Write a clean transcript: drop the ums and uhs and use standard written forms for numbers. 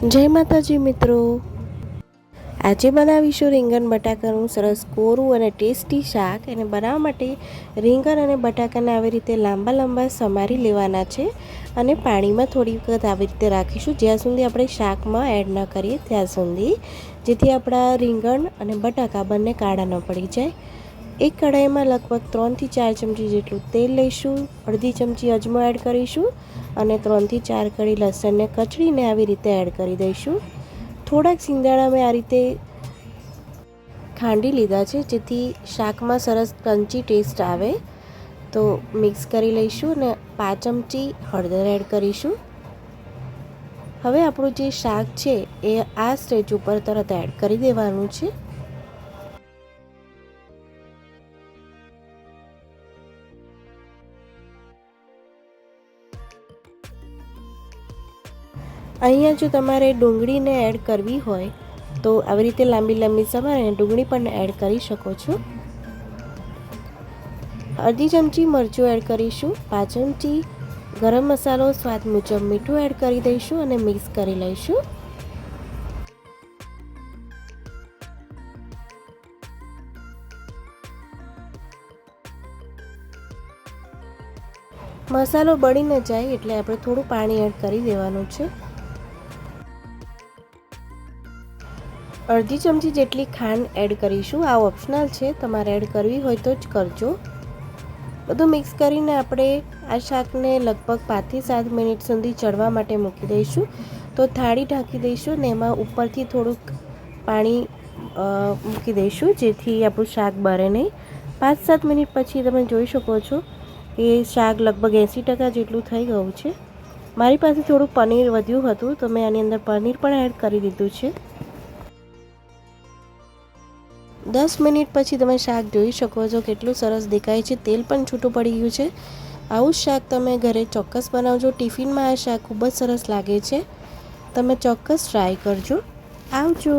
જય માતાજી મિત્રો, આજે બનાવીશું રીંગણ બટાકાનું સરસ કોરું અને ટેસ્ટી શાક. એને બનાવવા માટે રીંગણ અને બટાકાને આવી રીતે લાંબા લાંબા સમારી લેવાના છે અને પાણીમાં થોડી વખત આવી રીતે રાખીશું જ્યાં સુધી આપણે શાકમાં એડ ન કરીએ ત્યાં સુધી, જેથી આપણા રીંગણ અને બટાકા બંને કાળા ન પડી જાય. એક કઢાઈમાં લગભગ 3 થી 4 ચમચી જેટલું તેલ લઈશું, અડધી ચમચી અજમો એડ કરીશું અને 3 થી 4 કળી લસણને કચડીને આવી રીતે એડ કરી દઈશું. થોડાક સિંગદાણા મેં આ રીતે ખાંડી લીધા છે જેથી શાકમાં સરસ ક્રન્ચી ટેસ્ટ આવે. તો મિક્સ કરી લઈશું અને 5 ચમચી હળદર એડ કરીશું. હવે આપણું જે શાક છે એ આ સ્ટેજ ઉપર તરત એડ કરી દેવાનું છે. અહીંયા જો તમારે ડુંગળીને એડ કરવી હોય તો આવી રીતે લાંબી લાંબી સમારીને ડુંગળી પણ એડ કરી શકો છો. અડધી ચમચી મરચું એડ કરીશું, 5 ચમચી ગરમ મસાલો, સ્વાદ મુજબ મીઠું એડ કરી દઈશું અને મિક્સ કરી લઈશું. મસાલો બળી ન જાય એટલે આપણે થોડું પાણી એડ કરી દેવાનું છે. અડધી ચમચી જેટલી ખાંડ એડ કરીશું. આ ઓપ્શનલ છે, તમારે એડ કરવી હોય તો જ કરજો. બધું મિક્સ કરીને આપણે આ શાકને લગભગ 5 થી 7 મિનિટ સુધી ચડવા માટે મૂકી દઈશું. તો થાળી ઢાંકી દઈશું ને એમાં ઉપરથી થોડુંક પાણી મૂકી દઈશું જેથી આપણું શાક બળે નહીં. 5-7 મિનિટ પછી તમે જોઈ શકો છો કે શાક લગભગ 80% જેટલું થઈ ગયું છે. મારી પાસે થોડું પનીર વધ્યું હતું તો મેં આની અંદર પનીર પણ એડ કરી દીધું છે. 10 મિનિટ પછી તમે શાક જોઈ શકો છો કેટલું સરસ દેખાય છે, તેલ પણ છૂટું પડી ગયું છે. આવું શાક તમે ઘરે ચોક્કસ બનાવજો. ટિફિનમાં આ શાક ખૂબ જ સરસ લાગે છે. તમે ચોક્કસ ટ્રાય કરજો. આવજો.